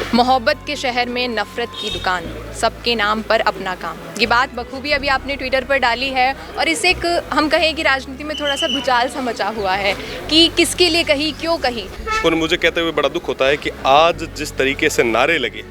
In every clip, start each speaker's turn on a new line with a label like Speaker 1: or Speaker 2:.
Speaker 1: मोहब्बत के शहर में नफ़रत की दुकान, सबके नाम पर अपना काम। ये बात बखूबी अभी आपने ट्विटर पर डाली है और इससे एक हम कहें कि राजनीति में थोड़ा सा भूचाल सा मचा हुआ है कि किसके लिए कही, क्यों कही।
Speaker 2: और मुझे कहते हुए बड़ा दुख होता है कि आज जिस तरीके से नारे लगे,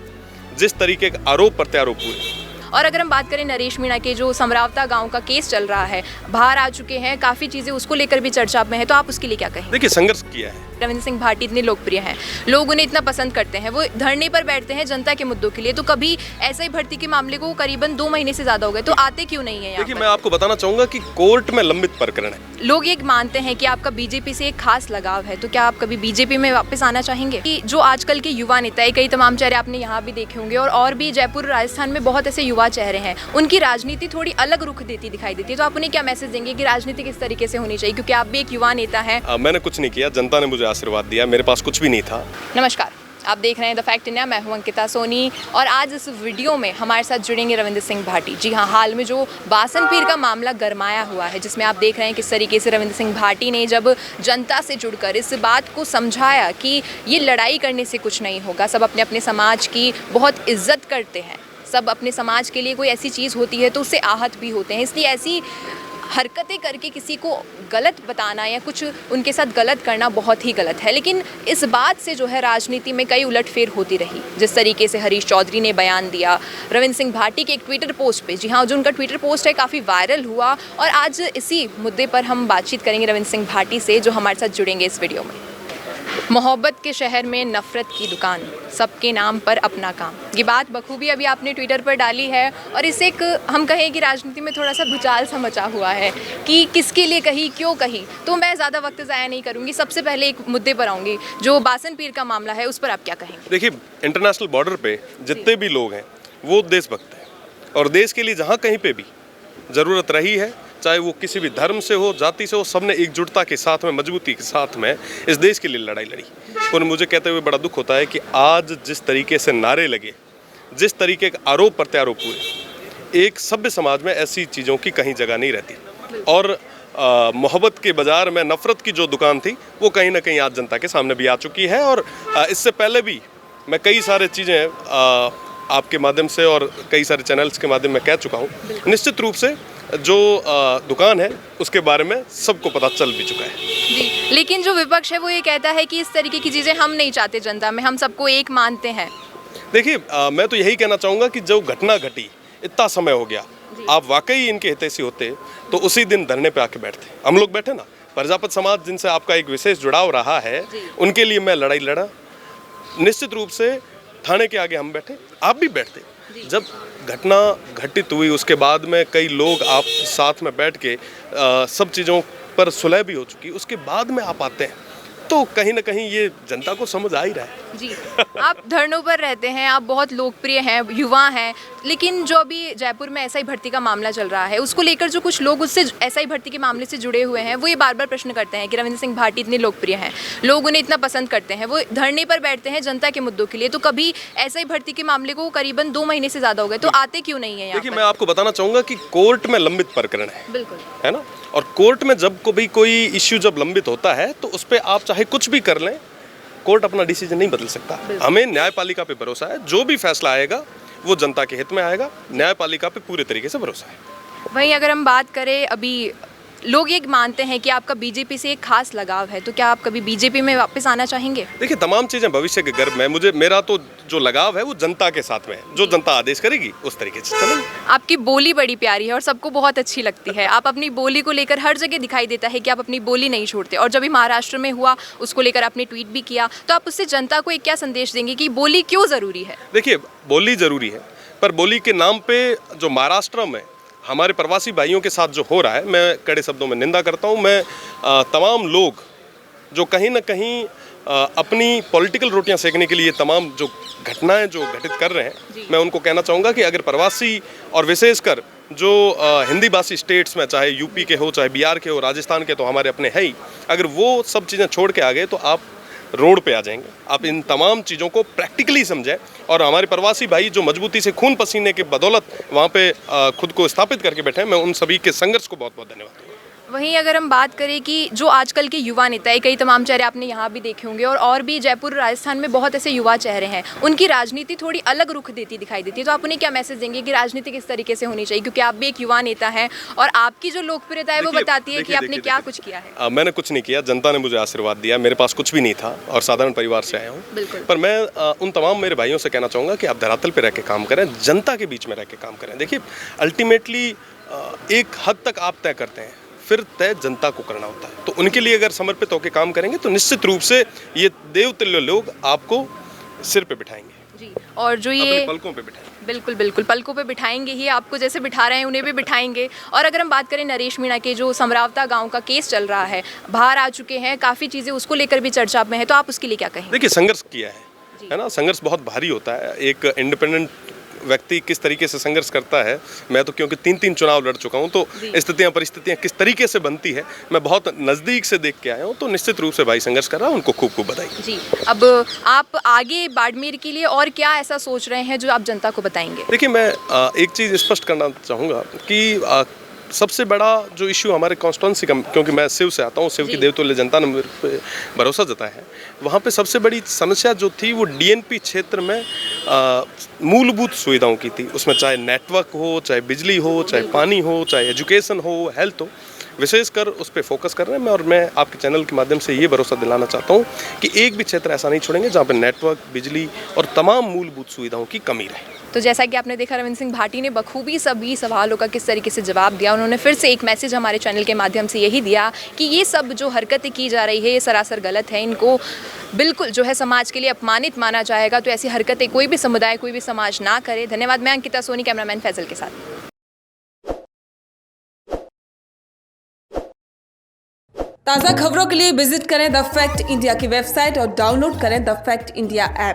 Speaker 2: जिस तरीके के आरोप प्रत्यारोप हुए।
Speaker 1: और अगर हम बात करें नरेश मीणा के जो समरावता गांव का केस चल रहा है, बाहर आ चुके हैं, काफ़ी चीज़ें उसको लेकर भी चर्चा में है, तो आप उसके लिए क्या कहें?
Speaker 2: देखिए, संघर्ष किया है।
Speaker 1: रविंद्र सिंह भाटी इतने लोकप्रिय हैं, लोग उन्हें इतना पसंद करते हैं, वो धरने पर बैठते हैं जनता के मुद्दों के लिए, तो कभी ऐसा ही भर्ती के मामले को करीबन 2 महीने से ज़्यादा हो गए, तो आते क्यों नहीं है?
Speaker 2: देखिए, मैं आपको बताना चाहूँगा कि कोर्ट में लंबित प्रकरण है।
Speaker 1: लोग ये मानते हैं कि आपका बीजेपी से एक खास लगाव है, तो क्या आप कभी बीजेपी में वापस आना चाहेंगे? कि जो आजकल के युवा नेता है, कई तमाम चेहरे आपने यहाँ भी देखे होंगे और भी जयपुर राजस्थान में बहुत ऐसे युवा चेहरे हैं, उनकी राजनीति थोड़ी अलग रुख दिखाई देती है, तो आप उन्हें क्या मैसेज देंगे कि राजनीति किस तरीके से होनी चाहिए, क्योंकि आप भी एक युवा नेता हैं?
Speaker 2: मैंने कुछ नहीं किया, जनता ने मुझे आशीर्वाद दिया, मेरे पास कुछ भी नहीं था।
Speaker 1: नमस्कार, आप देख रहे हैं द फैक्ट इंडिया। मैं हूं अंकिता सोनी और आज इस वीडियो में हमारे साथ जुड़ेंगे रविंद्र सिंह भाटी। जी हाँ, हाल में जो बासन पीर का मामला गरमाया हुआ है, जिसमें आप देख रहे हैं किस तरीके से रविंद्र सिंह भाटी ने जब जनता से जुड़कर इस बात को समझाया कि ये लड़ाई करने से कुछ नहीं होगा, सब अपने अपने समाज की बहुत इज्जत करते हैं, सब अपने समाज के लिए कोई ऐसी चीज़ होती है तो उससे आहत भी होते हैं, इसलिए ऐसी हरकतें करके किसी को गलत बताना या कुछ उनके साथ गलत करना बहुत ही गलत है। लेकिन इस बात से जो है राजनीति में कई उलटफेर होती रही, जिस तरीके से हरीश चौधरी ने बयान दिया रविंद्र सिंह भाटी के एक ट्विटर पोस्ट पे। जी हाँ, जो उनका ट्विटर पोस्ट है काफ़ी वायरल हुआ और आज इसी मुद्दे पर हम बातचीत करेंगे रविंद्र सिंह भाटी से, जो हमारे साथ जुड़ेंगे इस वीडियो में। मोहब्बत के शहर में नफ़रत की दुकान, सबके नाम पर अपना काम। ये बात बखूबी अभी आपने ट्विटर पर डाली है और इससे एक हम कहें कि राजनीति में थोड़ा सा भूचाल सा मचा हुआ है कि किसके लिए कही, क्यों कही। तो मैं ज़्यादा वक्त ज़ाया नहीं करूँगी, सबसे पहले एक मुद्दे पर आऊँगी, जो बासन पीर का मामला है, उस पर आप क्या कहेंगे?
Speaker 2: देखिए, इंटरनेशनल बॉर्डर पे जितने भी लोग हैं वो देशभक्त हैं और देश के लिए जहाँ कहीं पे भी ज़रूरत रही है, चाहे वो किसी भी धर्म से हो, जाति से हो, सबने एकजुटता के साथ में, मजबूती के साथ में इस देश के लिए लड़ाई लड़ी। और मुझे कहते हुए बड़ा दुख होता है कि आज जिस तरीके से नारे लगे, जिस तरीके के आरोप प्रत्यारोप हुए, एक सभ्य समाज में ऐसी चीज़ों की कहीं जगह नहीं रहती। और मोहब्बत के बाज़ार में नफ़रत की जो दुकान थी वो कहीं ना कहीं आज जनता के सामने भी आ चुकी है। और इससे पहले भी मैं कई सारे चीज़ें आपके माध्यम से और कई सारे चैनल्स के माध्यम में कह चुका हूँ। निश्चित रूप से जो दुकान है उसके बारे में सबको पता चल भी चुका है।
Speaker 1: जी, लेकिन जो विपक्ष है वो ये कहता है कि इस तरीके की चीज़ें हम नहीं चाहते जनता में, हम सबको एक मानते हैं।
Speaker 2: देखिए, मैं तो यही कहना चाहूँगा कि जो घटना घटी, इतना समय हो गया, आप वाकई इनके हितैषी होते तो उसी दिन धरने पे आके बैठते। हम लोग बैठे ना, प्रजापत समाज जिनसे आपका एक विशेष जुड़ाव रहा है, उनके लिए मैं लड़ाई लड़ा। निश्चित रूप से थाने के आगे हम बैठे, आप भी बैठते। जब घटना घटित हुई उसके बाद में कई लोग आप साथ में बैठ के सब चीज़ों पर सुलह भी हो चुकी, उसके बाद में आप आते हैं, तो कहीं ना कहीं ये जनता को समझ आ ही रहा है।
Speaker 1: जी, आप धरनों पर रहते हैं, आप बहुत लोकप्रिय हैं, युवा हैं, लेकिन जो अभी जयपुर में एसआई भर्ती का मामला चल रहा है, उसको लेकर जो कुछ लोग उससे एसआई भर्ती के मामले से जुड़े हुए हैं, वो ये बार बार प्रश्न करते हैं कि रविंद्र सिंह भाटी इतने लोकप्रिय हैं, लोग उन्हें इतना पसंद करते हैं, वो धरने पर बैठते हैं जनता के मुद्दों के लिए, तो कभी एसआई भर्ती के मामले को करीबन 2 महीने से ज़्यादा हो गए, तो आते क्यों नहीं है?
Speaker 2: देखिए, मैं आपको बताना चाहूँगा कि कोर्ट में लंबित प्रकरण है,
Speaker 1: बिल्कुल,
Speaker 2: है ना। और कोर्ट में जब कोई इश्यू जब लंबित होता है तो उस पर आप चाहे कुछ भी कर लें, कोर्ट अपना डिसीजन नहीं बदल सकता। हमें न्यायपालिका पे भरोसा है, जो भी फैसला आएगा वो जनता के हित में आएगा। न्यायपालिका पे पूरे तरीके से भरोसा है।
Speaker 1: वहीं अगर हम बात करें, अभी लोग ये मानते हैं कि आपका बीजेपी से एक खास लगाव है, तो क्या आप कभी बीजेपी में वापस आना चाहेंगे? देखिए,
Speaker 2: तमाम चीज़ें भविष्य के गर्भ में मेरा तो जो लगाव है वो जनता के साथ में है, जो जनता आदेश करेगी उस तरीके से चलेंगे।
Speaker 1: आपकी बोली बड़ी प्यारी है और सबको बहुत अच्छी लगती है, आप अपनी बोली को लेकर हर जगह दिखाई देता है कि आप अपनी बोली नहीं छोड़ते, और जब भी महाराष्ट्र में हुआ उसको लेकर आपने ट्वीट भी किया, तो आप उससे जनता को एक क्या संदेश देंगे कि बोली क्यों ज़रूरी है?
Speaker 2: देखिए, बोली ज़रूरी है, पर बोली के नाम पे जो महाराष्ट्र में हमारे प्रवासी भाइयों के साथ जो हो रहा है, मैं कड़े शब्दों में निंदा करता हूँ। मैं तमाम लोग जो कहीं ना कहीं अपनी पॉलिटिकल रोटियां सेकने के लिए तमाम जो घटनाएं जो घटित कर रहे हैं, मैं उनको कहना चाहूँगा कि अगर प्रवासी और विशेषकर जो हिंदी भाषी स्टेट्स में, चाहे यूपी के हो, चाहे बिहार के हो, राजस्थान के, तो हमारे अपने है ही, अगर वो सब चीज़ें छोड़ के आ गए तो आप रोड पे आ जाएंगे। आप इन तमाम चीज़ों को प्रैक्टिकली समझें और हमारे प्रवासी भाई जो मजबूती से खून पसीने के बदौलत वहाँ पे खुद को स्थापित करके बैठे हैं, मैं उन सभी के संघर्ष को बहुत बहुत धन्यवाद दूँगा।
Speaker 1: वहीं अगर हम बात करें कि जो आजकल के युवा नेता है, कई तमाम चेहरे आपने यहाँ भी देखे होंगे और भी जयपुर राजस्थान में बहुत ऐसे युवा चेहरे हैं, उनकी राजनीति थोड़ी अलग रुख देती दिखाई देती है, तो आप उन्हें क्या मैसेज देंगे कि राजनीति किस तरीके से होनी चाहिए, क्योंकि आप भी एक युवा नेता हैं और आपकी जो लोकप्रियता है वो बताती है कि आपने क्या कुछ किया है।
Speaker 2: मैंने कुछ नहीं किया, जनता ने मुझे आशीर्वाद दिया, मेरे पास कुछ भी नहीं था और साधारण परिवार से आया हूँ। पर मैं उन तमाम मेरे भाइयों से कहना चाहूँगा कि आप धरातल पर रह के काम करें, जनता के बीच में रह के काम करें। देखिए अल्टीमेटली एक हद तक आप तय करते हैं, फिर तय जनता को करना होता है। तो उनके लिए अगर समर्पित होकर काम करेंगे तो निश्चित रूप से ये देवतुल्य लोग आपको सिर पे बिठाएंगे
Speaker 1: जी। और जो ये
Speaker 2: पलकों पे बिठाएंगे,
Speaker 1: बिल्कुल बिल्कुल पलकों पे बिठाएंगे ही, आपको जैसे बिठा रहे हैं उन्हें भी बिठाएंगे। और अगर हम बात करें नरेश मीणा के जो समरावता गांव का केस चल रहा है, बाहर आ चुके हैं, काफ़ी चीज़ें उसको लेकर भी चर्चा में है, तो आप उसके लिए क्या कहेंगे?
Speaker 2: देखिए संघर्ष किया है ना, संघर्ष बहुत भारी होता है। एक इंडिपेंडेंट व्यक्ति किस तरीके से संघर्ष करता है, मैं तो क्योंकि 3 चुनाव लड़ चुका हूं, तो स्थितियां परिस्थितियां किस तरीके से बनती है मैं बहुत नज़दीक से देख के आया हूं। तो निश्चित रूप से भाई संघर्ष कर रहा है, उनको खूब खूब बधाई
Speaker 1: जी। अब आप आगे बाड़मेर के लिए और क्या ऐसा सोच रहे हैं जो आप जनता को बताएंगे?
Speaker 2: देखिए मैं एक चीज़ स्पष्ट करना चाहूँगा कि सबसे बड़ा जो इशू हमारे कॉन्स्टिट्यूंसी का, क्योंकि मैं शिव से आता हूँ, शिव की देवतुल्य जनता ने मेरे पे भरोसा जताया है, वहाँ पे सबसे बड़ी समस्या जो थी वो डीएनपी क्षेत्र में मूलभूत सुविधाओं की थी। उसमें चाहे नेटवर्क हो, चाहे बिजली हो, चाहे पानी हो, चाहे एजुकेशन हो, हेल्थ हो, विशेषकर उस पर फोकस कर रहे हैं। और मैं आपके चैनल के माध्यम से ये भरोसा दिलाना चाहता हूँ कि एक भी क्षेत्र ऐसा नहीं छोड़ेंगे जहाँ पर नेटवर्क, बिजली और तमाम मूलभूत सुविधाओं की कमी रहे।
Speaker 1: तो जैसा कि आपने देखा, रविंद्र सिंह भाटी ने बखूबी सभी सवालों का किस तरीके से जवाब दिया। उन्होंने फिर से एक मैसेज हमारे चैनल के माध्यम से यही दिया कि ये सब जो हरकतें की जा रही है ये सरासर गलत है, इनको बिल्कुल जो है समाज के लिए अपमानित माना जाएगा। तो ऐसी हरकतें कोई भी समुदाय, कोई भी समाज ना करे। धन्यवाद। मैं अंकिता सोनी, कैमरामैन फैजल के साथ।
Speaker 3: ताज़ा खबरों के लिए विजिट करें द फैक्ट इंडिया की वेबसाइट और डाउनलोड करें द फैक्ट इंडिया ऐप।